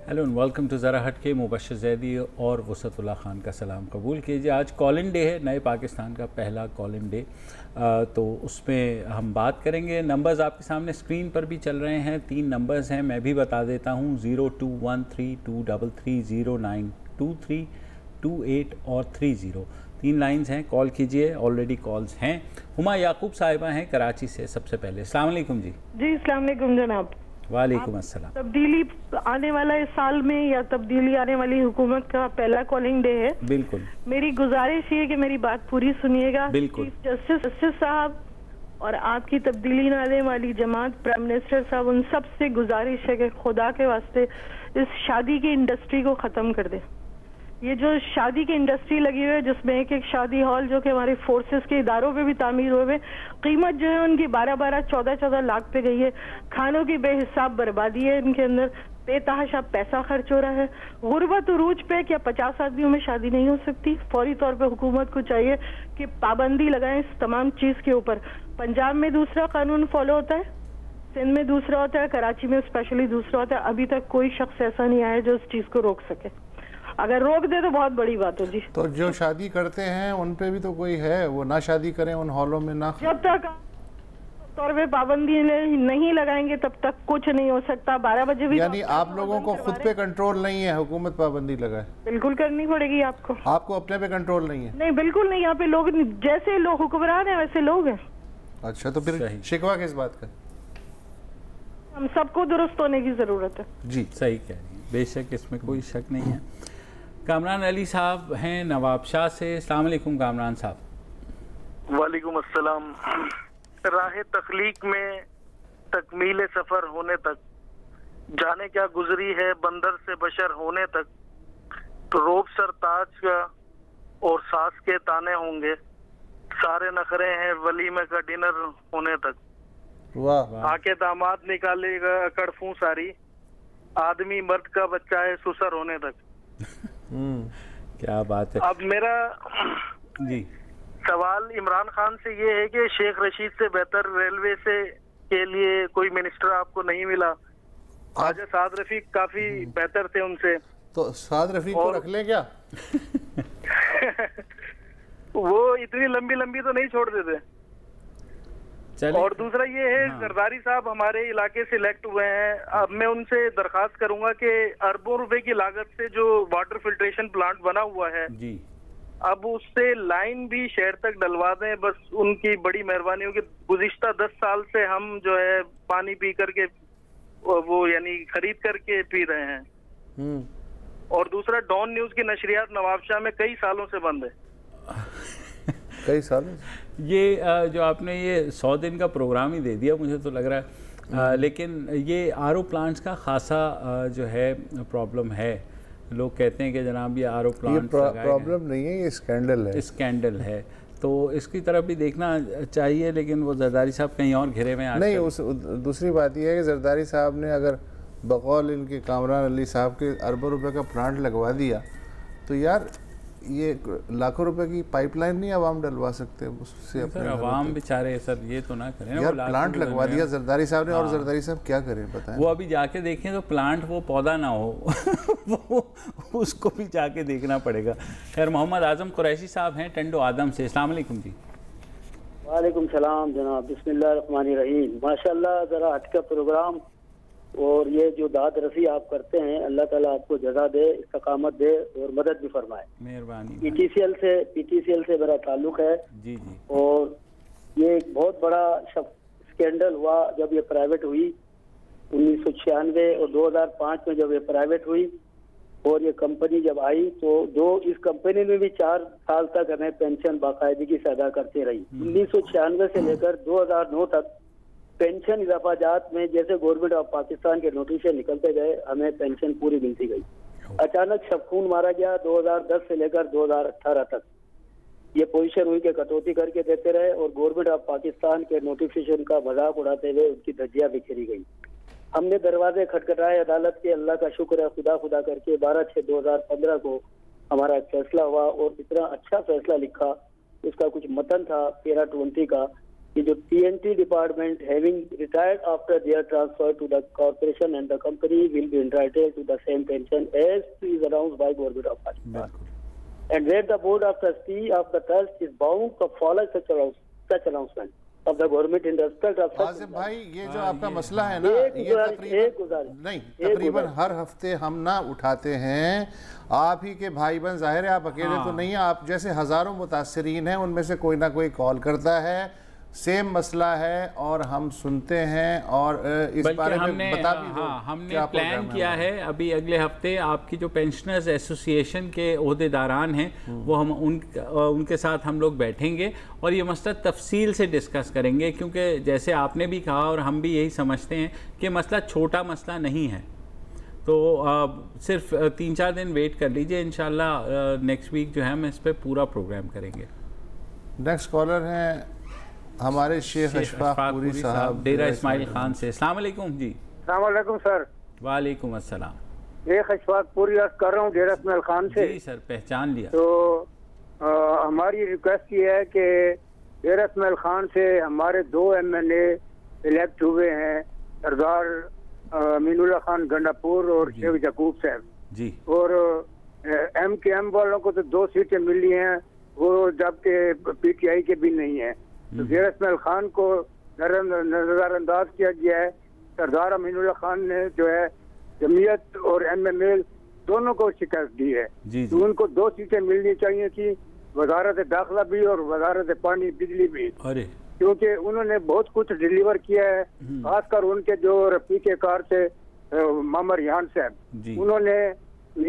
Hello and welcome to ज़रा हट के। मुबशर जैदी और वसतुल्लाह खान का सलाम कबूल कीजिए। आज कॉलिंग डे है, नए पाकिस्तान का पहला कॉलिंग डे, तो उसमें हम बात करेंगे। नंबर्स आपके सामने स्क्रीन पर भी चल रहे हैं। 3 नंबर्स हैं, मैं भी बता देता हूँ। 0213230923 और 30। 3 लाइन्स हैं, कॉल कीजिए। ऑलरेडी कॉल्स हैं। हुमा याकूब साहिबा हैं कराची से। सबसे पहले अस्सलाम वालेकुम जी। जी अस्सलाम वालेकुम जनाब। वालेकुम अस्सलाम। तब्दीली आने वाला इस साल में या तब्दीली आने वाली हुकूमत का पहला कॉलिंग डे है। बिल्कुल। मेरी गुजारिश ये कि मेरी बात पूरी सुनिएगा। बिल्कुल। जस्टिस साहब और आपकी तब्दीली आने वाली जमात, प्राइम मिनिस्टर साहब, उन सब से गुजारिश है कि खुदा के वास्ते इस शादी की इंडस्ट्री को ख़त्म कर दे। ये जो शादी की इंडस्ट्री लगी हुई है, जिसमें एक एक शादी हॉल जो कि हमारे फोर्सेस के इदारों पे भी तामीर हुए हुए, कीमत जो है उनकी 12-12, 14-14 लाख पे गई है। खानों की बेहिसाब बर्बादी है इनके अंदर, बेतहाशा पैसा खर्च हो रहा है। गुर्बत उरूज पे क्या 50 आदमियों में शादी नहीं हो सकती? फौरी तौर पे हुकूमत को चाहिए कि पाबंदी लगाएं इस तमाम चीज के ऊपर। पंजाब में दूसरा कानून फॉलो होता है, सिंध में दूसरा होता है, कराची में स्पेशली दूसरा होता है। अभी तक कोई शख्स ऐसा नहीं आया जो इस चीज को रोक सके। अगर रोक दे तो बहुत बड़ी बात हो जी। तो जो शादी करते हैं उन पे भी तो कोई है, वो ना शादी करें उन हॉलों में ना। जब तक तौर पे पाबंदी नहीं लगाएंगे तब तक कुछ नहीं हो सकता। 12 बजे भी यानी आप लोगों को खुद पे कंट्रोल नहीं है, हुकूमत पाबंदी लगाए? बिल्कुल करनी पड़ेगी आपको। आपको अपने पे कंट्रोल नहीं है? नहीं, बिल्कुल नहीं। यहाँ पे लोग जैसे लोग हुक्मरान है वैसे लोग हैं। अच्छा, तो फिर शिकवा किस बात का? हम सबको दुरुस्त होने की जरूरत है। जी सही कह रही है, बेशक इसमें कोई शक नहीं है। कामरान अली साहब हैं नवाबशाह से। अस्सलाम वालेकुम कामरान साहब। वालेकुम अस्सलाम। राह तख्लीक में तकमील सफर होने तक, जाने क्या गुजरी है बंदर से बशर होने तक, तो रोब सर ताज का और सास के ताने होंगे, सारे नखरे हैं वलीमे का डिनर होने तक। वाह। आके दामाद निकालेगा कड़फू सारी, आदमी मर्द का बच्चा है सुसर होने तक। क्या बात है। अब मेरा जी सवाल इमरान खान से ये है कि शेख रशीद से बेहतर रेलवे से के लिए कोई मिनिस्टर आपको नहीं मिला। ख्वाजा साद रफीक काफी बेहतर थे उनसे, तो साद रफीक को रख ले क्या? वो इतनी लंबी लंबी तो नहीं छोड़ देते। और दूसरा ये है, जरदारी साहब हमारे इलाके से इलेक्ट हुए हैं। अब मैं उनसे दरखास्त करूंगा कि अरबों रुपए की लागत से जो वाटर फिल्ट्रेशन प्लांट बना हुआ है जी, अब उससे लाइन भी शहर तक डलवा दें, बस उनकी बड़ी मेहरबानी होगी। गुज़िश्ता 10 साल से हम जो है पानी पी करके वो यानी खरीद करके पी रहे हैं। और दूसरा, डॉन न्यूज की नशरियात नवाबशाह में कई सालों से बंद है। कई सालों? ये जो आपने ये 100 दिन का प्रोग्राम ही दे दिया मुझे तो लग रहा है। लेकिन ये आरओ प्लांट्स का खासा जो है प्रॉब्लम है। लोग कहते हैं कि जनाब ये आरओ प्लांट प्रॉब्लम नहीं है, ये स्कैंडल है। स्कैंडल है, तो इसकी तरफ भी देखना चाहिए। लेकिन वो जरदारी साहब कहीं और घिरे हुए हैं नहीं। उस दूसरी बात यह है कि जरदारी साहब ने अगर बकौल इनके कामरान अली साहब के अरबों रुपए का प्लांट लगवा दिया तो यार ये लाखों रुपए की पाइपलाइन नहीं आवाम डलवा सकते उससे अपने आवाम बेचारे सर ये तो ना करें यार। प्लांट लगवा दिया जरदारी साहब ने। और जरदारी साहब क्या करें बताएं? वो अभी जाके देखें तो प्लांट वो पौधा ना हो वो उसको भी जाके देखना पड़ेगा। खैर, मोहम्मद आजम कुरैशी साहब हैं टंडो आदम से। अस्सलाम वालेकुम जी। वालेकुम सलाम जनाब। बिस्मिल्लाह रहमानिर रहीम। माशाल्लाह, जरा हट का प्रोग्राम और ये जो दाद रसी आप करते हैं, अल्लाह ताला आपको जज़ा दे, इस्तकामत दे और मदद भी फरमाए। मेहरबानी। पीटीसीएल से मेरा ताल्लुक है जी जी। और ये एक बहुत बड़ा स्कैंडल हुआ जब ये प्राइवेट हुई 1996 और 2005 में जब ये प्राइवेट हुई और ये कंपनी जब आई तो इस कंपनी में भी 4 साल तक हमें पेंशन बाकायदगी से अदा करते रही। 1996 से लेकर 2009 तक पेंशन इजाफाजात में जैसे गवर्नमेंट ऑफ पाकिस्तान के नोटिस निकलते गए, हमें पेंशन पूरी मिलती गई। अचानक शबखून मारा गया 2010 से लेकर 2018 तक। ये पोजीशन हुई कि कटौती करके देते रहे और गवर्नमेंट ऑफ पाकिस्तान के नोटिफिकेशन का मजाक उड़ाते हुए उनकी धज्जियां बिखेरी गई। हमने दरवाजे खटखटाए अदालत के, अल्लाह का शुक्र है खुदा करके 12/6/2015 को हमारा फैसला हुआ और इतना अच्छा फैसला लिखा, उसका कुछ मतन था 13/20 का कि जो TNT department having retired after their transfer to the corporation and the company will be entitled to the same pension as is announced by government of Pakistan and where the board of trustee of the trust is bound to follow such announcement of the government industrial trust. Asif भाई, ये जो आपका मसला है ना, ये तकरीबन हर हफ्ते हम ना उठाते हैं। आप ही के भाई बहन, जाहिर है आप अकेले तो नहीं हैं, आप जैसे हजारों मुतासरीन हैं, उनमें से कोई ना कोई कॉल करता है, सेम मसला है और हम सुनते हैं और इस बारे में बता भी दो। हमने प्लान किया है अभी अगले हफ्ते आपकी जो पेंशनर्स एसोसिएशन के ओहदेदारान हैं वो हम उनके साथ हम लोग बैठेंगे और ये मसला तफसील से डिस्कस करेंगे, क्योंकि जैसे आपने भी कहा और हम भी यही समझते हैं कि मसला छोटा मसला नहीं है। तो सिर्फ 3-4 दिन वेट कर लीजिए, इंशाल्लाह नेक्स्ट वीक जो है हम इस पर पूरा प्रोग्राम करेंगे। नेक्स्ट कॉलर हैं हमारे शेख अशफाक पूरी साहब, डेरा इस्माइल खान से। अस्सलाम वालेकुम जी। अस्सलाम वालेकुम सर। वालेकुम अस्सलाम। शेख अशफाक पूरी कर रहा हूँ डेरा इस्माइल खान से। जी सर, पहचान लिया। तो हमारी रिक्वेस्ट ये है कि डेरा इस्माइल खान से हमारे 2 MLA इलेक्ट हुए हैं, सरदार अमीनुल्लाह खान गंडापुर और शेख यकूब साहब जी, और MKM वालों को तो 2 सीटें मिली हैं, वो जबकि PTI के भी नहीं है। तो डेरा इस्माइल खान को नजरअंदाज किया गया है। सरदार अमीनुल्लाह खान ने जो है जमीयत और MML दोनों को शिकस्त दी है। तो उनको 2 सीटें मिलनी चाहिए थी, वजारत दाखिला भी और वजारत पानी बिजली भी, क्योंकि उन्होंने बहुत कुछ डिलीवर किया है। खासकर उनके जो रफीक कार थे मामर यान साहब, उन्होंने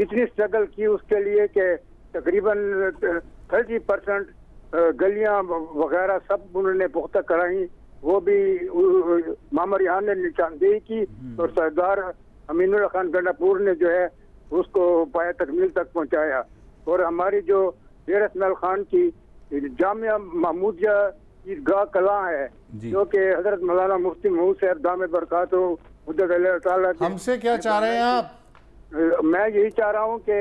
इतनी स्ट्रगल की उसके लिए कि तकरीबन 30% गलियां वगैरह सब उन्होंने पुख्ता कराई, वो भी मामर यान ने निशानदेही की और सरदार अमीनुल्लाह खान गंडापुर ने जो है उसको पाया तकमील तक पहुंचाया। और हमारी जो डेरा इस्माइल खान की जामिया महमूदिया ईदगाह कला है, जो कि हजरत मौलाना मुफ्ती महमूद साहब दामे बरकातो हमसे क्या चाह रहे हैं आप? मैं यही चाह रहा हूँ कि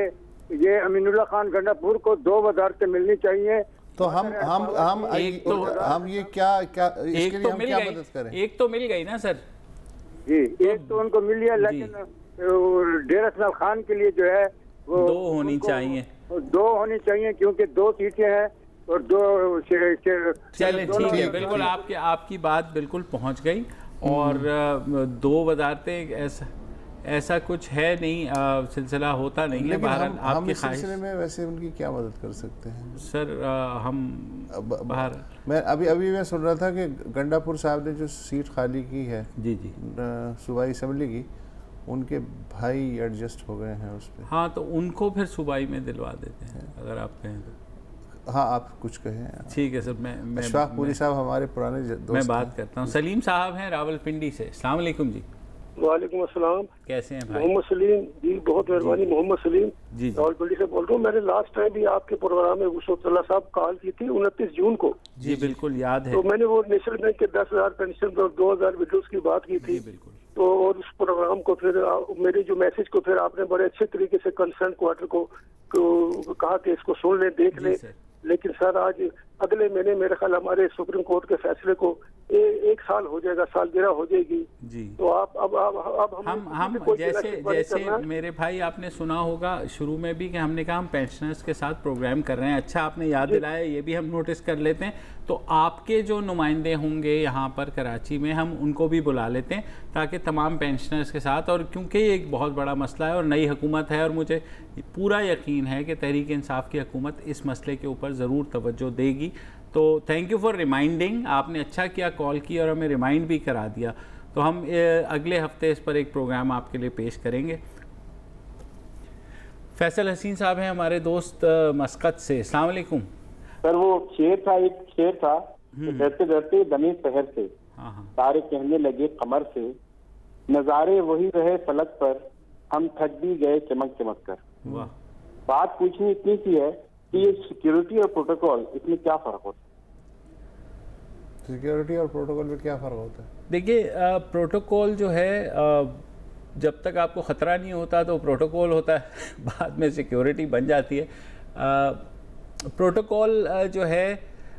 ये अमीनुल्लाह खान गंडापुर को 2 वजारतें मिलनी चाहिए। तो हम ये क्या इसके लिए हम क्या मदद करें? एक तो मिल गई ना सर जी, एक तो उनको मिल गया, लेकिन डेरा इस्माइल खान के लिए जो है वो 2 होनी चाहिए, 2 होनी चाहिए, क्योंकि 2 सीटें हैं और 2 चले ठीक है, बिल्कुल आपकी बात बिल्कुल पहुंच गई। और 2 वजारतें ऐसा कुछ है नहीं, सिलसिला होता नहीं है। हम इस सिलसिले में वैसे उनकी क्या मदद कर सकते हैं सर? हम बाहर मैं अभी मैं सुन रहा था कि गंडापुर साहब ने जो सीट खाली की है जी सूबाई असम्बली की, उनके भाई एडजस्ट हो गए हैं उस पर। हाँ, तो उनको फिर सूबाई में दिलवा देते हैं अगर आप कहें तो। हाँ, आप कुछ कहें। ठीक है सर, मैं अशफाक पूरी साहब हमारे पुराने दोस्त, मैं बात करता हूँ। सलीम साहब हैं रावलपिंडी से। अस्सलाम वालेकुम जी। वालेकुम अस्सलाम। कैसे हैं भाई? मोहम्मद सलीम जी, बहुत मेहरबानी। मोहम्मद सलीम जी रावलपिंडी से बोल रहा हूँ। मैंने लास्ट टाइम भी आपके प्रोग्राम में वसुअल्लाह साहब कॉल की थी 29 जून को। जी बिल्कुल याद है। तो मैंने वो नेशनल बैंक के 10,000 पेंशन और 2,000 विडोज की बात की थी। बिल्कुल। तो और उस प्रोग्राम को फिर मेरे जो मैसेज को फिर आपने बड़े अच्छे तरीके से कंसर्न क्वार्टर को कहा कि इसको सुन ले, देख ले। लेकिन सर आज अगले महीने मेरे ख्याल हमारे सुप्रीम कोर्ट के फैसले को 1 साल हो जाएगा, सालगिरह हो जाएगी जी। तो आप अब हम जैसे मेरे भाई आपने सुना होगा शुरू में भी कि हमने कहा हम पेंशनर्स के साथ प्रोग्राम कर रहे हैं। अच्छा आपने याद दिलाया, ये भी हम नोटिस कर लेते हैं। तो आपके जो नुमाइंदे होंगे यहाँ पर कराची में, हम उनको भी बुला लेते हैं ताकि तमाम पेंशनर्स के साथ, और क्योंकि ये एक बहुत बड़ा मसला है और नई हुकूमत है और मुझे पूरा यकीन है कि तहरीक इंसाफ की हुकूमत इस मसले के ऊपर ज़रूर तवज्जो देगी। तो थैंक यू फॉर रिमाइंडिंग, आपने अच्छा किया कॉल की और हमें रिमाइंड भी करा दिया। तो हम अगले हफ्ते इस पर एक प्रोग्राम आपके लिए पेश करेंगे। फैसल हसीन साहब हैं हमारे दोस्त मस्कत से। अस्सलाम वालेकुम सर। वो शेर था डरते डरते दमे शहर से, सारे कहने लगे कमर से, नज़ारे वही रहे फलक पर, हम थक भी गए चमक चमक कर। बात पूछनी इतनी सी है कि ये सिक्योरिटी और प्रोटोकॉल, इसमें क्या फ़र्क होता है? सिक्योरिटी और प्रोटोकॉल में क्या फ़र्क होता है? देखिए, प्रोटोकॉल जो है जब तक आपको ख़तरा नहीं होता तो प्रोटोकॉल होता है, बाद में सिक्योरिटी बन जाती है। प्रोटोकॉल जो है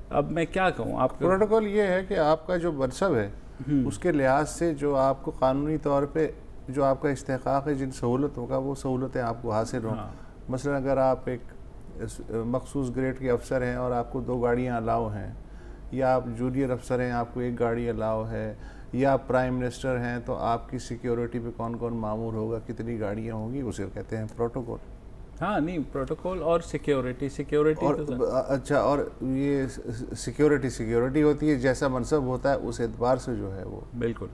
अब मैं क्या कहूँ आपको, प्रोटोकॉल ये है कि आपका जो मनसब है उसके लिहाज से जो आपको कानूनी तौर पे जो आपका इस्तेहकाक है जिन सहूलतों का, वो सहूलतें आपको हासिल हों। मसलन अगर आप एक मखसूस ग्रेड के अफसर हैं और आपको 2 गाड़ियाँ अलाउ हैं, या आप जूनियर अफसर हैं आपको 1 गाड़ी अलाउ है, या आप प्राइम मिनिस्टर हैं तो आपकी सिक्योरिटी पे कौन कौन मामूर होगा, कितनी गाड़ियाँ होंगी, उसे कहते हैं प्रोटोकॉल। हाँ नहीं, प्रोटोकॉल और सिक्योरिटी और तो अच्छा, और ये सिक्योरिटी होती है, जैसा मनसब होता है उस एतबार से जो है वो बिल्कुल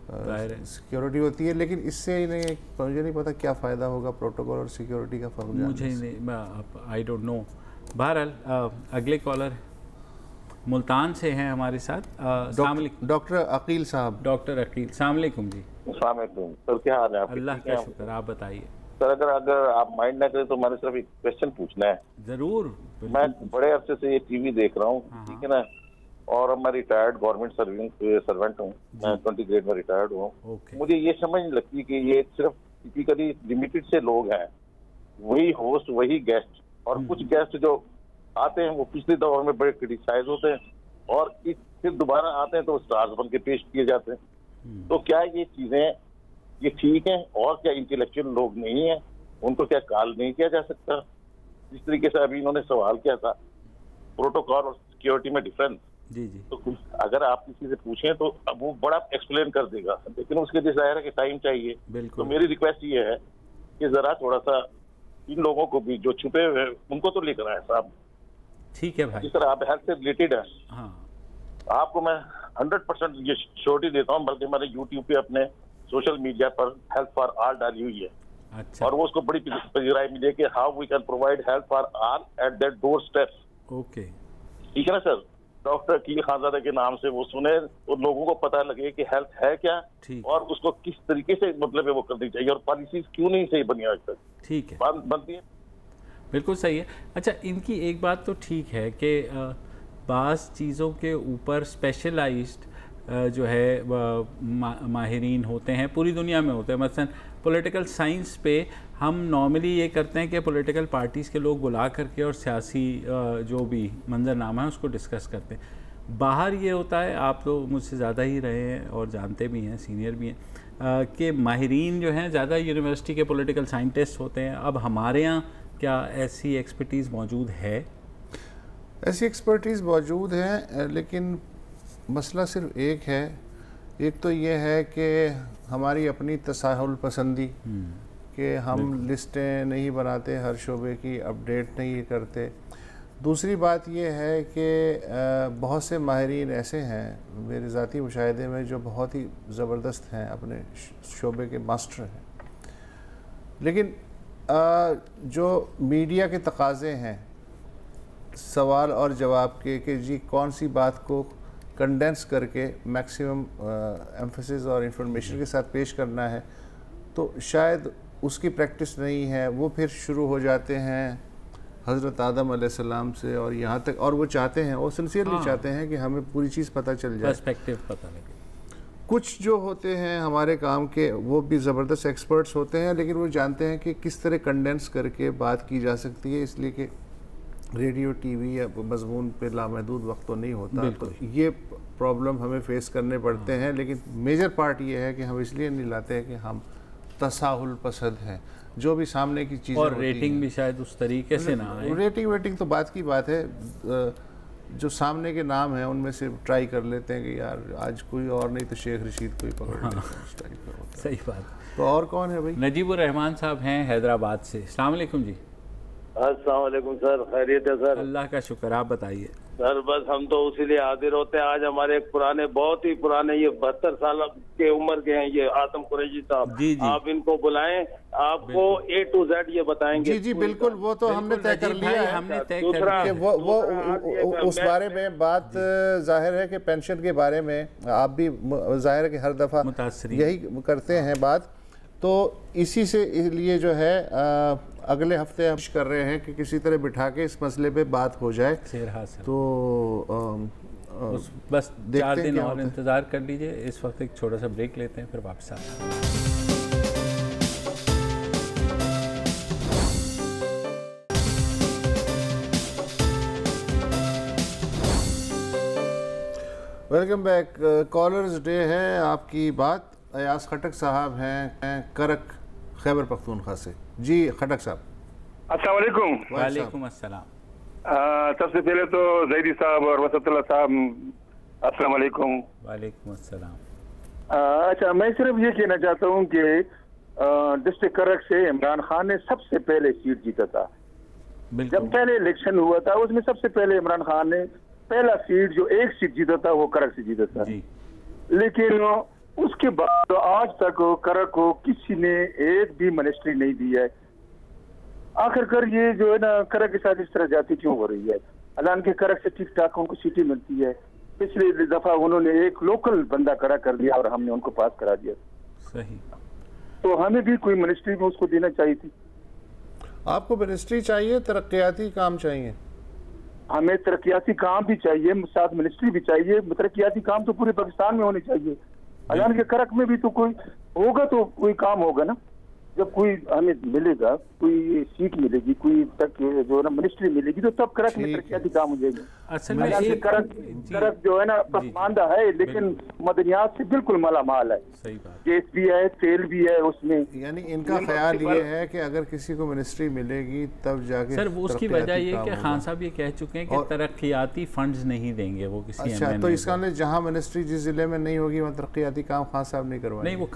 सिक्योरिटी होती है। लेकिन इससे ही नहीं, मुझे नहीं पता क्या फ़ायदा होगा प्रोटोकॉल और सिक्योरिटी का फ़र्क मुझे नहीं, आई डोंट नो। बहरहाल अगले कॉलर मुल्तान से हैं हमारे साथ, डॉक्टर अकील साहब। डॉक्टर अकील, अस्सलाम वालेकुम जी। अस्सलाम वालेकुम सर, क्या हाल है आपके? अल्लाह का शुक्र, आप बताइए सर। अगर आप माइंड ना करें तो मैंने सिर्फ एक क्वेश्चन पूछना है। जरूर। मैं बड़े अरसे से ये टीवी देख रहा हूँ, ठीक है ना, और मैं रिटायर्ड गवर्नमेंट सर्वेंट हूँ, मैं 20 ग्रेड में रिटायर्ड हूँ। मुझे ये समझ नहीं लगती कि ये सिर्फ टिपिकली लिमिटेड से लोग हैं, वही होस्ट वही गेस्ट, और कुछ गेस्ट जो आते हैं वो पिछले दौर में बड़े क्रिटिसाइज होते हैं और फिर दोबारा आते हैं तो स्टार्स बन के पेश किए जाते हैं। तो क्या ये चीजें ये ठीक है? और क्या इंटेलेक्चुअल लोग नहीं है, उनको क्या कॉल नहीं किया जा सकता? जिस तरीके से अभी इन्होंने सवाल किया था प्रोटोकॉल और सिक्योरिटी में डिफरेंस, जी जी, तो अगर आप किसी से पूछें तो अब वो बड़ा एक्सप्लेन कर देगा, लेकिन उसके लिए जाहिर है कि टाइम चाहिए। तो मेरी रिक्वेस्ट ये है कि जरा थोड़ा सा इन लोगों को भी जो छुपे हुए हैं उनको तो लेकर आए साहब। ठीक है भाई। जिस तरह आप हेल्थ से रिलेटेड है, हाँ, आपको मैं 100% ये श्योरिटी देता हूँ, बल्कि मैंने यूट्यूब पे अपने सोशल मीडिया पर हेल्थ फॉर ऑल डाली हुई है। अच्छा। और वो उसको बड़ी राय मिली कि how we can provide health for all at their doorsteps. Okay, ठीक है ना सर? डॉक्टर अकील खानजादा के नाम से वो सुने और लोगों को पता लगे कि हेल्थ है क्या और उसको किस तरीके से मतलब वो करनी चाहिए, और पॉलिसीज क्यों नहीं सही बनी आज तक। ठीक है, बनती है, बिल्कुल सही है। अच्छा, इनकी एक बात तो ठीक है कि बाज़ चीज़ों के ऊपर स्पेशलाइज्ड जो है माहिरीन होते हैं, पूरी दुनिया में होते हैं। मसलन पॉलिटिकल साइंस पे हम नॉर्मली ये करते हैं कि पॉलिटिकल पार्टीज़ के लोग बुला करके और सियासी जो भी मंजरनामा है उसको डिस्कस करते हैं। बाहर ये होता है, आप तो मुझसे ज़्यादा ही रहे हैं और जानते भी हैं, सीनियर भी हैं, कि माहिरीन जो हैं ज़्यादा यूनिवर्सिटी के पॉलिटिकल साइंटिस्ट होते हैं। अब हमारे यहाँ क्या ऐसी एक्सपर्टीज़ मौजूद है? ऐसी एक्सपर्टीज़ मौजूद है, लेकिन मसला सिर्फ एक है। एक तो ये है कि हमारी अपनी तसाहुल पसंदी, कि हम लिस्टें नहीं बनाते, हर शोबे की अपडेट नहीं करते। दूसरी बात ये है कि बहुत से माहिरीन ऐसे हैं मेरे ज़ाती मुशाहिदे में जो बहुत ही ज़बरदस्त हैं, अपने शोबे के मास्टर हैं, लेकिन जो मीडिया के तकाज़े हैं सवाल और जवाब के कि जी कौन सी बात को कंडेंस करके मैक्सिमम एम्फेसिस और इंफॉर्मेशन के साथ पेश करना है, तो शायद उसकी प्रैक्टिस नहीं है। वो फिर शुरू हो जाते हैं हज़रत आदम अलैहिस्सलाम से और यहाँ तक, और वो चाहते हैं, वो सिंसियरली चाहते हैं कि हमें पूरी चीज़ पता चल जाए, पर्सपेक्टिव पता लगे। कुछ जो होते हैं हमारे काम के वो भी ज़बरदस्त एक्सपर्ट्स होते हैं, लेकिन वो जानते हैं कि किस तरह कंडेंस करके बात की जा सकती है, इसलिए कि रेडियो टीवी या मजमून पे लामहदूद वक्त तो नहीं होता। तो ये प्रॉब्लम हमें फेस करने पड़ते हैं, लेकिन मेजर पार्ट ये है कि हम इसलिए नहीं लाते हैं कि हम तसाहुल पसंद हैं। जो भी सामने की चीज़ें और रेटिंग भी शायद उस तरीके से ना आए। रेटिंग तो बात की बात है, जो सामने के नाम हैं उनमें से ट्राई कर लेते हैं कि यार आज कोई और नहीं तो शेख रशीद को ही पकड़ लेते हैं, उस टाइप का होता है। सही बात। तो और कौन है भाई? नजीबुर रहमान साहब हैं हैदराबाद से। अस्सलाम वालेकुम जी। अस्सलाम वालेकुम सर, खैरियत है सर? अल्लाह का शुक्र, आप बताइए सर। बस हम तो उसी लिए हाजिर होते हैं। आज हमारे एक पुराने, बहुत ही पुराने, ये 72 साल के उम्र के हैं, ये आसम कुरैशी साहब, आप इनको बुलाएं, आपको A to Z ये बताएंगे। जी जी बिल्कुल, वो तो हमने तय कर लिया है, हमने तय कर लिया। वो उस बारे में बात जाहिर है कि पेंशन के बारे में आप भी जाहिर है कि हर दफ़ा यही करते हैं बात, तो इसी से इसलिए जो है अगले हफ्ते हम कर रहे हैं कि किसी तरह बिठा के इस मसले पे बात हो जाए। तो बस 4 दिन और इंतज़ार कर लीजिए। इस वक्त एक छोटा सा ब्रेक लेते हैं, फिर वापस आते हैं। Welcome back. कॉलर्स डे है। आपकी बात अयाज खटक साहब हैं करक खैबर पख्तूनख्वा से। जी खटक साहब। अस्सलाम वालेकुम। वालेकुम अस्सलाम। सबसे पहले तो जैदी साहब और वसतुल्लाह साहब अस्सलाम वालेकुम। वालेकुम अस्सलाम। अच्छा, मैं सिर्फ ये कहना चाहता हूँ कि डिस्ट्रिक्ट करक से इमरान खान ने सबसे पहले सीट जीता था। जब पहले इलेक्शन हुआ था उसमें सबसे पहले इमरान खान ने पहला सीट जो एक सीट जीता था वो करक से जीता था। लेकिन उसके बाद आज तक करक को किसी ने एक भी मिनिस्ट्री नहीं दी है। आखिरकार ये जो है ना करक के साथ इस तरह जाती क्यों हो रही है? हालांकि करक से ठीक ठाक उनको सीटें मिलती है। पिछले दफा उन्होंने एक लोकल बंदा खड़ा कर दिया और हमने उनको पास करा दिया। सही। तो हमें भी कोई मिनिस्ट्री में उसको देना चाहिए थी। आपको मिनिस्ट्री चाहिए, तरक्याती काम चाहिए? हमें तरक्याती काम भी चाहिए, साथ मिनिस्ट्री भी चाहिए। तरक्याती काम तो पूरे पाकिस्तान में होने चाहिए। हालांकि करक में भी तो कोई होगा तो कोई काम होगा ना। जब कोई हमें मिलेगा, कोई सीट मिलेगी, कोई तक जो है ना मिनिस्ट्री मिलेगी, तो तब करक में तरक्याती काम हो जाएगा। असल में करक जो है ना पसमानदा है, लेकिन मदनियात से बिल्कुल मालामाल है। सही बात। गैस भी है, तेल भी है उसमें। यानी इनका ख्याल ये है कि अगर किसी को मिनिस्ट्री मिलेगी तब जाके। सर वो उसकी वजह ये कि खान साहब ये कह चुके हैं कि तरक्याती फंड्स नहीं देंगे वो किसी। अच्छा, तो इसका जहाँ मिनिस्ट्री जिस जिले में नहीं होगी वहाँ तरक्याती काम खान साहब नहीं करवाएंगे? नहीं, वो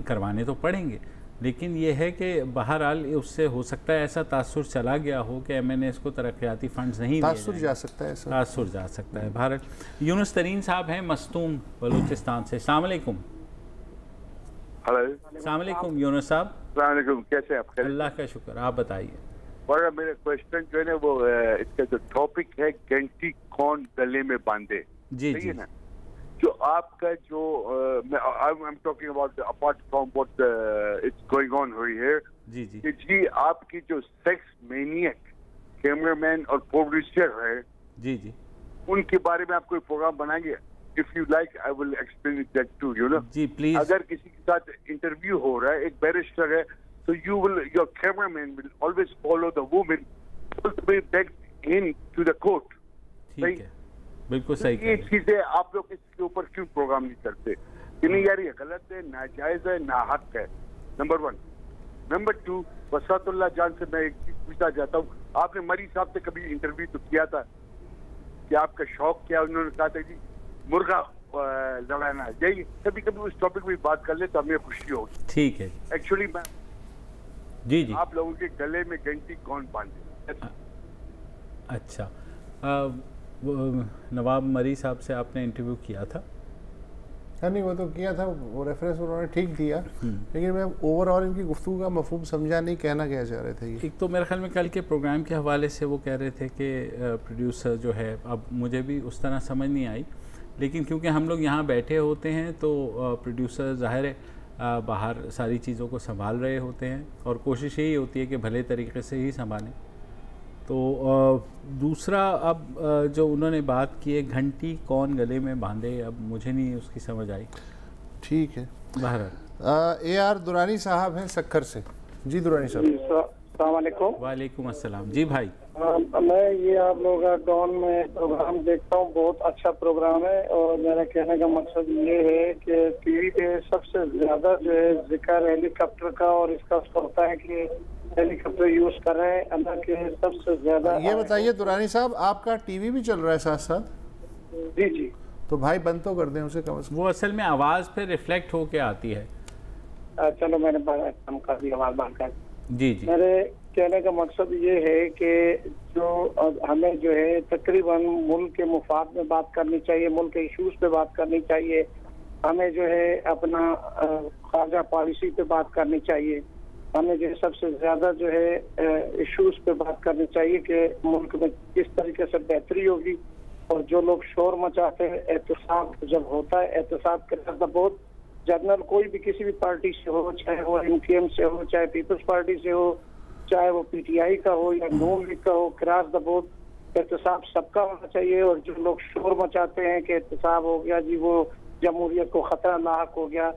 करवाने तो पड़ेंगे, लेकिन ये है कि बहरहाल उससे हो सकता है ऐसा तासुर चला गया हो कि MNAs को तरक्याती फंड्स नहीं तासुर जा सकता है, तासुर जा सकता है। भारत यूनुस तरीन साहब हैं मस्तूम बलूचिस्तान से। अस्सलाम वालेकुम। हेलो। अस्सलाम वालेकुम यूनुस साहब। अस्सलाम वालेकुम, कैसे आप? अल्लाह का शुक्र, आप बताइए। और मेरा क्वेश्चन जो है ना वो इसका जो टॉपिक है घंटी कौन गले में बांधे। जी जी ना, जो आपका जो I'm talking about apart from what it's going on here। जी जी। कि जी आपकी जो सेक्स मैनियक कैमरामैन और प्रोड्यूसर है, जी जी, उनके बारे में आप कोई प्रोग्राम बनाएंगे? If you like, I will explain it that too, you know। जी प्लीज। अगर किसी के साथ इंटरव्यू हो रहा है, एक बैरिस्टर है, so your cameraman will always follow the woman all the way back in to the court। ठीक है, बिल्कुल सही। ये चीजें आप लोग इसके ऊपर क्यों प्रोग्राम नहीं करते? कि नहीं यार ये गलत है, नाजायज है, नाहक है। नंबर 1। नंबर 2, वसातुल्लाह जान से मैं एक चीज पूछना चाहता हूँ, आपने मरी साहब से कभी इंटरव्यू तो किया था कि आपका शौक क्या? उन्होंने कहा था जी मुर्गा लड़ाना। यही कभी कभी उस टॉपिक में बात कर ले तो हमें खुशी होगी। ठीक है। एक्चुअली मैं जी जी, आप लोगों के गले में घंटी कौन बांधे? अच्छा, नवाब मरी साहब से आपने इंटरव्यू किया था? नहीं, वो तो किया था, वो रेफरेंस उन्होंने ठीक दिया, लेकिन मैं ओवरऑल इनकी गुफ्तगू का मफहूम समझा नहीं। कहना क्या चाह रहे थे ये? एक तो मेरे ख्याल में कल के प्रोग्राम के हवाले से वो कह रहे थे कि प्रोड्यूसर जो है, अब मुझे भी उस तरह समझ नहीं आई, लेकिन क्योंकि हम लोग यहाँ बैठे होते हैं तो प्रोड्यूसर ज़ाहिर है बाहर सारी चीज़ों को संभाल रहे होते हैं और कोशिश यही होती है कि भले तरीके से ही संभालें। तो दूसरा, अब जो उन्होंने बात की है घंटी कौन गले में बांधे, अब मुझे नहीं उसकी समझ आई। ठीक है, बहरहाल AR दुरानी साहब हैं सक्खर से। जी दुरानी साहब। अस्सलाम वालेकुम। वालेकुम अस्सलाम। जी भाई, मैं ये आप लोगों का डॉन में प्रोग्राम देखता हूँ, बहुत अच्छा प्रोग्राम है। और मेरा कहने का मकसद ये है कि टीवी पे सबसे ज्यादा जो है जिक्र हेलीकॉप्टर का और इसका होता है कि हेलीकॉप्टर यूज कर रहे हैं। अल्लाह के सबसे ज्यादा। ये बताइए दुरानी साहब, आपका टीवी भी चल रहा है साथ साथ? जी जी। तो भाई बंद तो कर दें उसे कम से कम। वो असल में आवाज़ पे रिफ्लेक्ट होके आती है। चलो मैंने काम कर दी, आवाज़ बंद कर। जी जी। मेरे कहने का मकसद ये है कि जो हमें जो है तकरीबन मुल्क के मुफाद में बात करनी चाहिए, मुल्क के इशूज़ पे बात करनी चाहिए। हमें जो है अपना खारजा पॉलिसी पे बात करनी चाहिए। हमें जो है सबसे ज्यादा जो है इशूज़ पे बात करनी चाहिए कि मुल्क में किस तरीके से बेहतरी होगी। और जो लोग शोर मचाते हैं, एहतसाब जब होता है, एहतसाब के साथ बहुत जनरल कोई भी किसी भी पार्टी से हो, चाहे वो MKM से हो, चाहे पीपल्स पार्टी से हो, चाहे वो PTI का हो या नून लीग का हो, क्रॉस द बोर्ड एहतसाब सबका होना चाहिए। और जो लोग शोर मचाते हैं कि एहतसाब हो गया जी, वो जमहूरियत को खतरा लाक हो गया,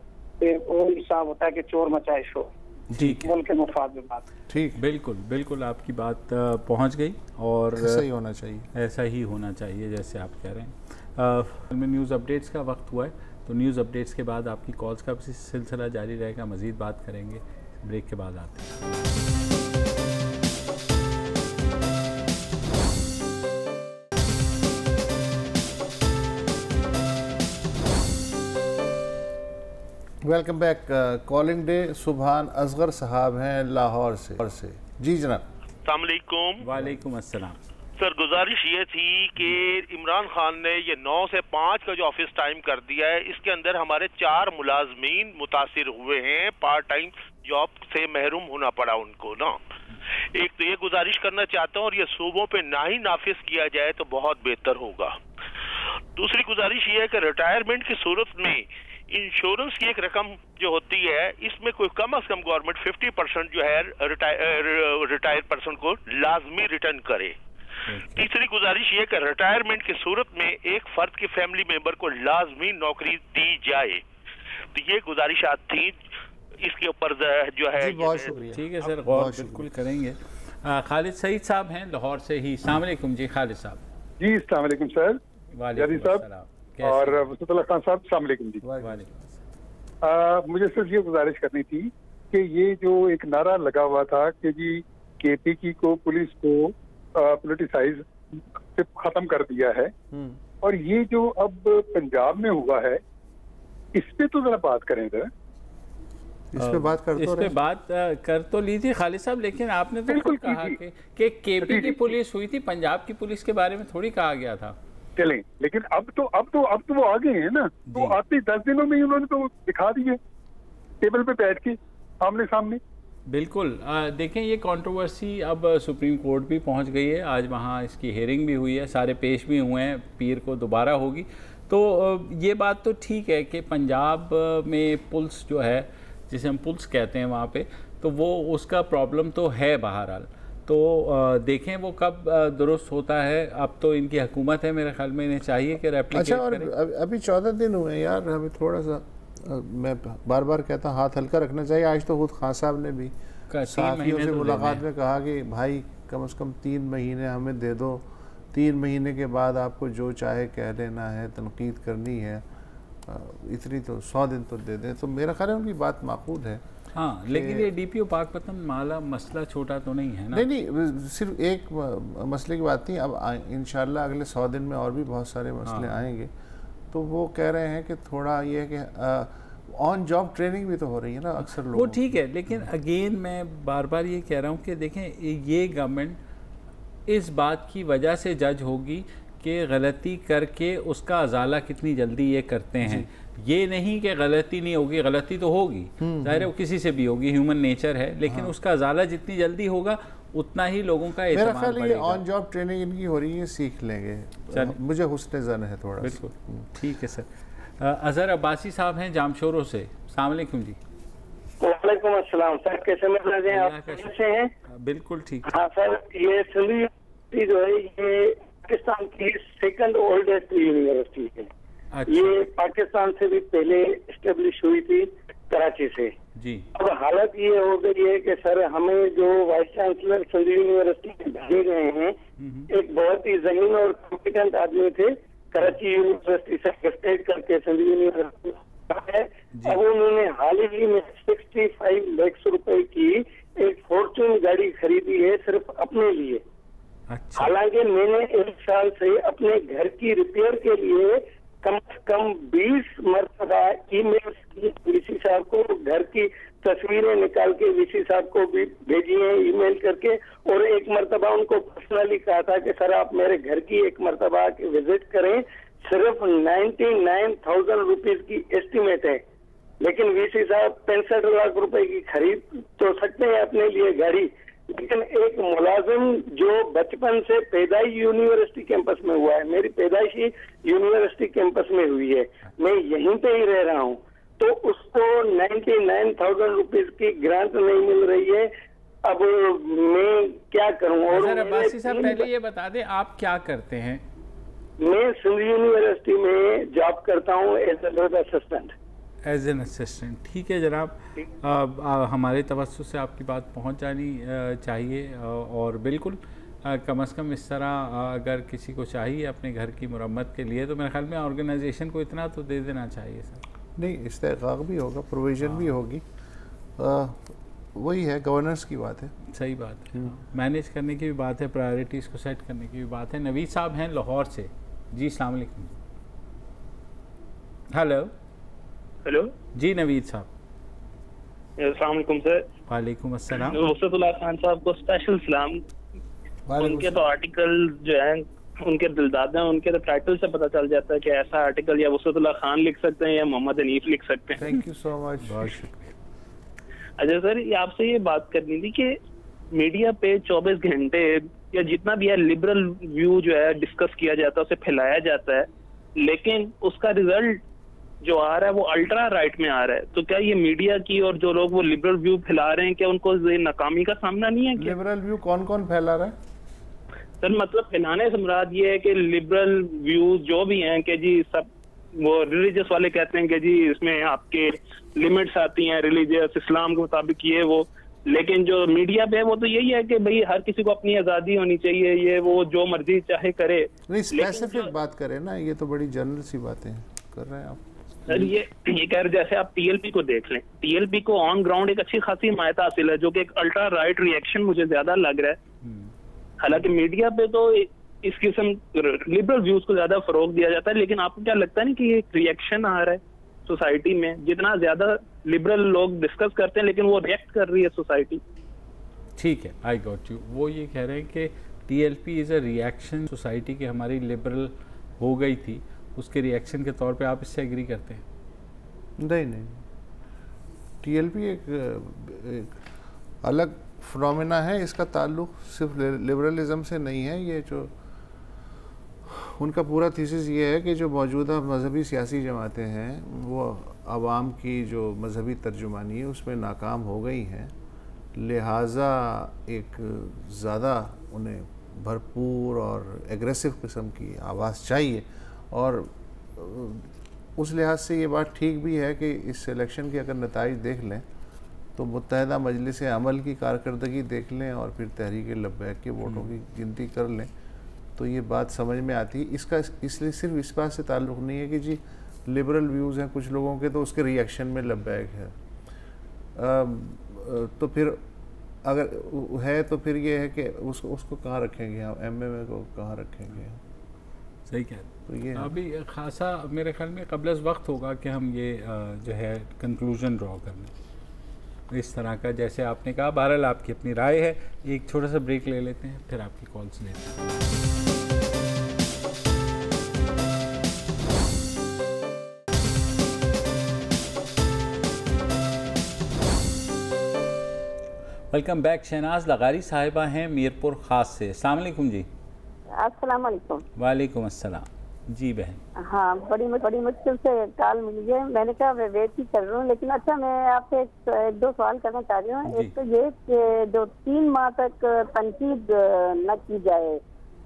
वो हिसाब होता है कि चोर मचाए शोर। ठीक है, मुल्क के मुफाद में बात। ठीक, बिल्कुल बिल्कुल आपकी बात पहुंच गई और ऐसा ही होना चाहिए, ऐसा ही होना चाहिए जैसे आप कह रहे हैं। में न्यूज़ अपडेट्स का वक्त हुआ है, तो न्यूज़ अपडेट्स के बाद आपकी कॉल्स का सिलसिला जारी रहेगा, मज़ीद बात करेंगे। ब्रेक के बाद आते हैं। Welcome back. कॉलिंग डे सुभान असगर साहब हैं लाहौर से। जी जनाब। अस्सलाम वालेकुम। वालेकुम अस्सलाम। सर गुजारिश ये थी कि इमरान खान ने ये 9 से 5 का जो ऑफिस टाइम कर दिया है, इसके अंदर हमारे 4 मुलाजमीन मुतासिर हुए हैं, पार्ट टाइम जॉब से महरूम होना पड़ा उनको ना। एक तो ये गुजारिश करना चाहता हूँ, और ये सूबों पे ना ही नाफिज किया जाए तो बहुत बेहतर होगा। दूसरी गुजारिश ये है कि रिटायरमेंट की सूरत में इंश्योरेंस की एक रकम जो होती है, इसमें कोई कम अज कम गवर्नमेंट 50% जो है रिटायर पर्सन को लाजमी रिटर्न करे। तीसरी गुजारिश ये कि रिटायरमेंट की सूरत में एक फर्द के फैमिली मेंबर को लाजमी नौकरी दी जाए। तो ये गुजारिशात थी, इसके ऊपर जो है। बहुत शुक्रिया। ठीक है सर, गौर बिल्कुल करेंगे। खालिद सईद साहब हैं लाहौर से ही। अस्सलाम वालेकुम जी खालिद साहब। जी अस्सलाम वालेकुम सर। वालेकुम अस्सलाम। और वसतुल्लाह खान साहब अस्सलाम वालेकुम जी। मुझे सिर्फ ये गुजारिश करनी थी कि ये जो एक नारा लगा हुआ था कि जी केपीकी को पुलिस को पॉलिटिसाइज से खत्म कर दिया है, और ये जो अब पंजाब में हुआ है इस पे तो जरा बात करें जरा। इस पे बात कर तो लीजिए खालिद साहब, लेकिन आपने तो खुद कहा कि केपी की पुलिस हुई थी, पंजाब की पुलिस के बारे में थोड़ी कहा गया था। चलें, लेकिन अब तो वो आ गए हैं ना, तो आते 10 दिनों में ही उन्होंने तो दिखा दिए टेबल पे बैठ के आमने सामने। बिल्कुल। देखें, ये कंट्रोवर्सी अब सुप्रीम कोर्ट भी पहुंच गई है, आज वहां इसकी हेयरिंग भी हुई है, सारे पेश भी हुए हैं, पीर को दोबारा होगी। तो ये बात तो ठीक है कि पंजाब में पुलिस जो है, जिसे हम पुलिस कहते हैं वहाँ पे, तो वो उसका प्रॉब्लम तो है बहरहाल। तो देखें वो कब दुरुस्त होता है। अब तो इनकी हुकूमत है, मेरे ख्याल में इन्हें चाहिए कि रेप्लिकेट और अभी 14 दिन हुए हैं यार, हमें थोड़ा सा, मैं बार बार कहता हूँ, हाथ हल्का रखना चाहिए। आज तो खुद खान साहब ने भी साथियों से मुलाकात में कहा कि भाई कम से कम 3 महीने हमें दे दो, 3 महीने के बाद आपको जो चाहे कह लेना है, तनकीद करनी है, इतनी तो 100 दिन तो दे दें। तो मेरा ख्याल है उनकी बात माकूल है। हाँ, लेकिन ये डीपीओ पाकपतन माला मसला छोटा तो नहीं है ना। नहीं, सिर्फ एक मसले की बात नहीं। अब इंशाल्लाह अगले 100 दिन में और भी बहुत सारे मसले आएंगे। तो वो कह रहे हैं कि थोड़ा ये है कि ऑन जॉब ट्रेनिंग भी तो हो रही है ना अक्सर लोगों। वो ठीक है, लेकिन अगेन मैं बार बार ये कह रहा हूँ कि देखें, ये गवर्नमेंट इस बात की वजह से जज होगी कि गलती करके उसका अजाला कितनी जल्दी ये करते हैं। ये नहीं कि गलती नहीं होगी, गलती तो होगी, जाहिर है वो किसी से भी होगी, ह्यूमन नेचर है, लेकिन उसका अजाला जितनी जल्दी होगा उतना ही लोगों का मेरा ख्याल ये ऑन जॉब ट्रेनिंग इनकी हो रही है, सीख लेंगे। मुझे हुस्न ज़न है थोड़ा। बिल्कुल ठीक है सर। अजहर अब्बासी साहब हैं जामशोरों से। अस्सलाम वालेकुम जी। वालेकुम अस्सलाम सर, कैसे मिल रहे हैं आप? कैसे हैं? बिल्कुल ठीक। हाँ सर, ये सिंधी जो है ये पाकिस्तान की 2nd ओल्डेस्ट यूनिवर्सिटी है। अच्छा। ये पाकिस्तान से भी पहले एस्टेब्लिश हुई थी, कराची से जी। अब हालत ये हो गई है कि सर हमें जो वाइस चांसलर सिंध यूनिवर्सिटी में भेजे गए हैं, एक बहुत ही ज़हीन और कॉम्पिटेंट आदमी थे, कराची यूनिवर्सिटी से ग्रेजुएट करके सिंध यूनिवर्सिटी है। अब उन्होंने हाल ही में 65 लाख रुपए की एक फॉर्च्यून गाड़ी खरीदी है सिर्फ अपने लिए। अच्छा। हालांकि मैंने 1 साल से अपने घर की रिपेयर के लिए कम से कम 20 मरतबा ईमेल की वीसी साहब को, घर की तस्वीरें निकाल के वीसी साहब को भी भेजी है ईमेल करके, और एक मरतबा उनको पर्सनली कहा था कि सर आप मेरे घर की एक मरतबा विजिट करें। सिर्फ 99,000 रुपीज की एस्टिमेट है, लेकिन वीसी साहब 65 लाख रुपए की खरीद तो सकते हैं अपने लिए गाड़ी, लेकिन एक मुलाजिम जो बचपन से पैदाइश यूनिवर्सिटी कैंपस में हुआ है, मेरी पैदाइश ही यूनिवर्सिटी कैंपस में हुई है, मैं यहीं पे ही रह रहा हूँ, तो उसको 99,000 रुपीज की ग्रांट नहीं मिल रही है। अब मैं क्या करूँ? और अब्बासी साहब पहले ये बता दें आप क्या करते हैं? मैं सिंध यूनिवर्सिटी में जॉब करता हूँ as assistant. As an assistant, ठीक है जनाब। हमारे तवज्जुह से आपकी बात पहुंच जानी चाहिए, और बिल्कुल कम से कम इस तरह अगर किसी को चाहिए अपने घर की मुरम्मत के लिए तो मेरे ख्याल में ऑर्गेनाइजेशन को इतना तो दे देना चाहिए सर। नहीं, इस्तेहकाक भी होगा, प्रोविज़न भी होगी, वही है, गवर्नेंस की बात है। सही बात है, मैनेज करने की भी बात है, प्रायोरिटीज़ को सेट करने की भी बात है। नवीद साहब हैं लाहौर से जी, अस्सलाम वालेकुम। हेलो हेलो जी नवीद साहब, अस्सलाम वालेकुम सर। वालेकुम अस्सलाम। वसतुल्लाह खान साहब को स्पेशल सलाम। उनके तो आर्टिकल जो है उनके दिलदादा हैं, उनके तो टाइटल से पता चल जाता है कि ऐसा आर्टिकल या वसतुल्लाह खान लिख सकते हैं या मोहम्मद हनीफ लिख सकते हैं। थैंक यू सो मच, बहुत शुक्रिया। अच्छा सर, ये आपसे ये बात करनी थी कि मीडिया पे 24 घंटे या जितना भी है लिबरल व्यू जो है डिस्कस किया जाता है, उसे फैलाया जाता है, लेकिन उसका रिजल्ट जो आ रहा है वो अल्ट्रा राइट में आ रहा है। तो क्या ये मीडिया की और जो लोग वो लिबरल व्यू फैला रहे हैं, क्या उनको ये नाकामी का सामना नहीं है? लिबरल व्यू कौन कौन फैला रहा है सर? मतलब फैलाने से मुराद ये है कि लिबरल व्यूज जो भी हैं कि जी सब वो रिलीजियस वाले कहते हैं कि जी इसमें आपके लिमिट्स आती हैं रिलीजियस इस्लाम के मुताबिक ये वो, लेकिन जो मीडिया पे है वो तो यही है कि भाई हर किसी को अपनी आज़ादी होनी चाहिए, ये वो जो मर्जी चाहे करे। नहीं, स्पेसिफिक बात करें ना, ये तो बड़ी जनरल सी बातें कर रहे हैं आप सर। ये कह रहे जैसे आप टीएलपी को देख लें, टीएलपी को ऑन ग्राउंड एक अच्छी खासी हिमायत हासिल है, जो कि एक अल्ट्रा राइट रिएक्शन मुझे ज्यादा लग रहा है। हालांकि मीडिया पे तो इस किस्म लिबरल व्यूज को ज्यादा फरोग दिया जाता है, लेकिन आपको क्या लगता है नहीं कि एक रिएक्शन आ रहा है सोसाइटी में? जितना ज्यादा लिबरल लोग डिस्कस करते हैं, लेकिन वो रिएक्ट कर रही है सोसाइटी। ठीक है, आई गॉट यू। वो ये कह रहे हैं कि TLP is a reaction society की हमारी लिबरल हो गई थी, उसके रिएक्शन के तौर पे आप इससे एग्री करते हैं? नहीं, टीएलपी एक अलग फिनोमेना है, इसका ताल्लुक सिर्फ लिबरलिज्म से नहीं है। ये जो उनका पूरा थीसिस ये है कि जो मौजूदा मजहबी सियासी जमातें हैं वो आवाम की जो मजहबी तर्जुमानी है उसमें नाकाम हो गई हैं, लिहाजा एक ज़्यादा उन्हें भरपूर और एग्रेसिव किस्म की आवाज़ चाहिए। और उस लिहाज से ये बात ठीक भी है कि इस इलेक्शन के अगर नताइज देख लें तो मुत्तहिदा मजलिस अमल की कारकर्दगी देख लें और फिर तहरीक लब्बैक के वोटों की गिनती कर लें तो ये बात समझ में आती है। इसका इसलिए सिर्फ इस बात से ताल्लुक़ नहीं है कि जी लिबरल व्यूज़ हैं कुछ लोगों के तो उसके रिएक्शन में लब्बैक है, तो फिर अगर है तो फिर ये है कि उसको कहाँ रखेंगे हम, एमएमए को कहाँ रखेंगे? सही कह तो ये अभी खासा मेरे ख्याल में क़ब्ल वक्त होगा कि हम ये जो है कंक्लूजन ड्रॉ कर लें इस तरह का, जैसे आपने कहा। बहरहाल आपकी अपनी राय है। एक छोटा सा ब्रेक ले लेते हैं, फिर आपकी कॉल्स लेते हैं। Welcome back. शहनाज लगारी साहिबा हैं मीरपुर ख़ास से। अस्सलाम वालेकुम जी। अस्सलाम वालेकुम। वालेकुम अस्सलाम जी बहन। हाँ, बड़ी मुश्किल से कॉल मिली है, मैंने कहा मैं वेट ही कर रहा हूँ। लेकिन अच्छा, मैं आपसे एक दो सवाल करना चाह रही हूँ। एक तो ये कि जो 3 माह तक तनकीद न की जाए,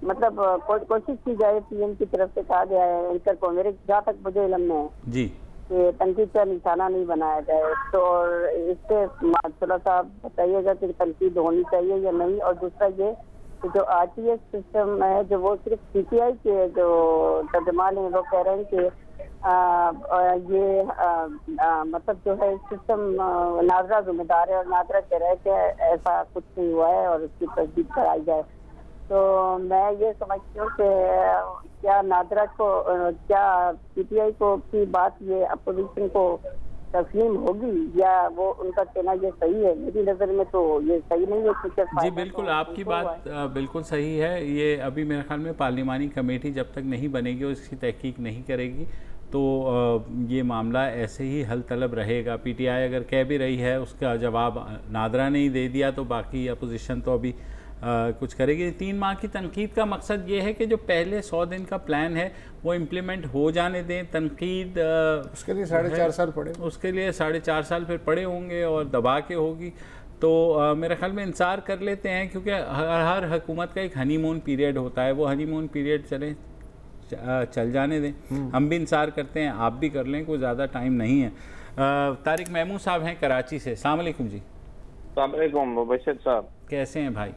मतलब कोशिश की जाए, पीएम की तरफ से कहा गया है एंकर को, मेरे जहाँ तक मुझे इल्म में है जी, कि तनकीद का निशाना नहीं बनाया जाए, तो इससे थोड़ा सा बताइएगा कि तनकीद होनी चाहिए या नहीं। और दूसरा ये कि जो आरटीएस सिस्टम है जो वो सिर्फ पीटीआई के जो तर्जमान है वो कह रहे हैं कि मतलब जो है सिस्टम नाजरा जिम्मेदार है, और नाजरा कह रहा है कि ऐसा कुछ नहीं हुआ है और उसकी तस्दीक कराई जाए। तो मैं ये समझती हूँ कि क्या नाजरा को, क्या पीटीआई को की बात ये अपोजिशन को तस्लीम होगी या वो उनका कहना ये सही है? मेरी नज़र में तो ये सही नहीं है। जी बिल्कुल, आपकी बात बिल्कुल सही है। ये अभी मेरे ख्याल में पार्लिमानी कमेटी जब तक नहीं बनेगी और इसकी तहकीक नहीं करेगी तो ये मामला ऐसे ही हल तलब रहेगा। पीटीआई अगर कह भी रही है उसका जवाब नादरा ने ही दे दिया, तो बाकी अपोजिशन तो अभी कुछ करेगी। 3 माह की तनकीद का मकसद ये है कि जो पहले 100 दिन का प्लान है वो इम्प्लीमेंट हो जाने दें। तनकीद उसके लिए 4.5 साल पड़े, उसके लिए 4.5 साल फिर पड़े होंगे और दबा के होगी। तो मेरे ख्याल में इंतज़ार कर लेते हैं, क्योंकि हर हुकूमत का एक हनीमून पीरियड होता है, वो हनीमून पीरियड चल जाने दें। हम भी इंतज़ार करते हैं, आप भी कर लें, कोई ज़्यादा टाइम नहीं है। तारिक महमूद साहब हैं कराची से। अस्सलाम वालेकुम जी। अस्सलाम वालेकुम मुबशर साहब, कैसे हैं भाई?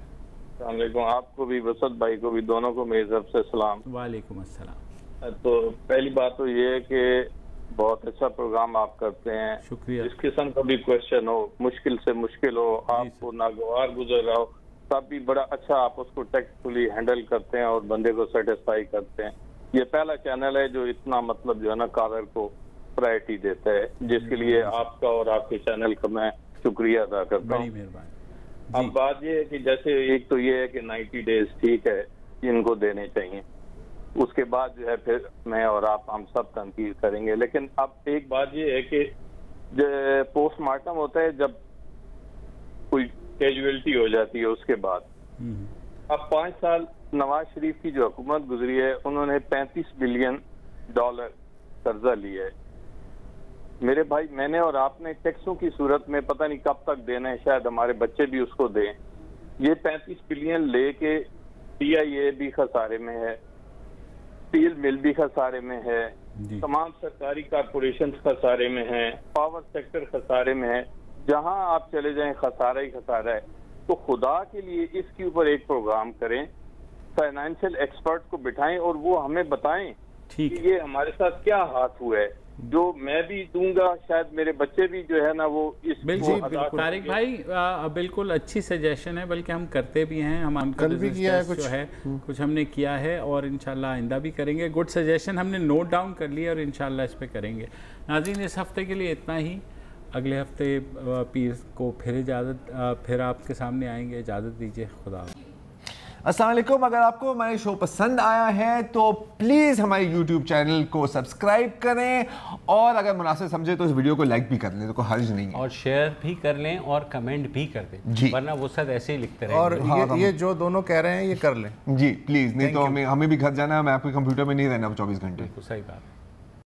आपको भी, वसत भाई को भी, दोनों को मेरी तरफ से सलाम। वालेकुम अस्सलाम। तो पहली बात तो ये है कि बहुत अच्छा प्रोग्राम आप करते हैं, शुक्रिया। जिस किस्म का भी क्वेश्चन हो, मुश्किल से मुश्किल हो, आपको नागवार गुजर रहा हो, तब भी बड़ा अच्छा आप उसको टेक्टफुली हैंडल करते हैं और बंदे को सेटिस्फाई करते हैं। ये पहला चैनल है जो इतना मतलब जो है ना कॉलर को प्रायोरिटी देता है, जिसके लिए आपका और आपके चैनल का मैं शुक्रिया अदा करता हूँ। अब बात ये है कि जैसे एक तो ये है कि 90 डेज ठीक है, इनको देने चाहिए, उसके बाद जो है फिर मैं और आप हम सब तनकीद करेंगे। लेकिन अब एक बात ये है कि पोस्टमार्टम होता है जब कोई कैजुअलिटी हो जाती है, उसके बाद अब 5 साल नवाज शरीफ की जो हुकूमत गुजरी है, उन्होंने $35 बिलियन कर्जा लिया है। मेरे भाई, मैंने और आपने टैक्सों की सूरत में पता नहीं कब तक देना है, शायद हमारे बच्चे भी उसको दें। ये 35 बिलियन लेके TIA भी खसारे में है, स्टील मिल भी खसारे में है, तमाम सरकारी कारपोरेशन खसारे में है, पावर सेक्टर खसारे में है, जहां आप चले जाएं खसारा ही खसारा है। तो खुदा के लिए इसके ऊपर एक प्रोग्राम करें, फाइनेंशियल एक्सपर्ट को बिठाएं और वो हमें बताएं कि ये हमारे साथ क्या हाथ हुआ है। जो मैं भी दूंगा, शायद मेरे बच्चे भी जो है ना वो इस तारिक भाई बिल्कुल अच्छी सजेशन है, बल्कि हम करते भी हैं, हम कल भी किया है कुछ, जो है कुछ हमने किया है और इंशाल्लाह आइंदा भी करेंगे। गुड सजेशन हमने नोट डाउन कर लिया और इंशाल्लाह इस पे करेंगे। नाज़रीन, इस हफ्ते के लिए इतना ही। अगले हफ्ते पीर को फिर आपके सामने आएंगे। इजाज़त दीजिए, खुदा। अस्सलाम वालेकुम। अगर आपको हमारे शो पसंद आया है तो प्लीज़ हमारे YouTube चैनल को सब्सक्राइब करें और अगर मुनासिब समझे तो इस वीडियो को लाइक भी कर लें, तो कोई हर्ज नहीं है, और शेयर भी कर लें और कमेंट भी कर दें, वरना वो सब ऐसे ही लिखते रहेंगे। और ये जो दोनों कह रहे हैं ये कर लें जी प्लीज़, नहीं तो हमें भी घर जाना है, मैं आपके कंप्यूटर में नहीं रहना 24 घंटे। सही बात।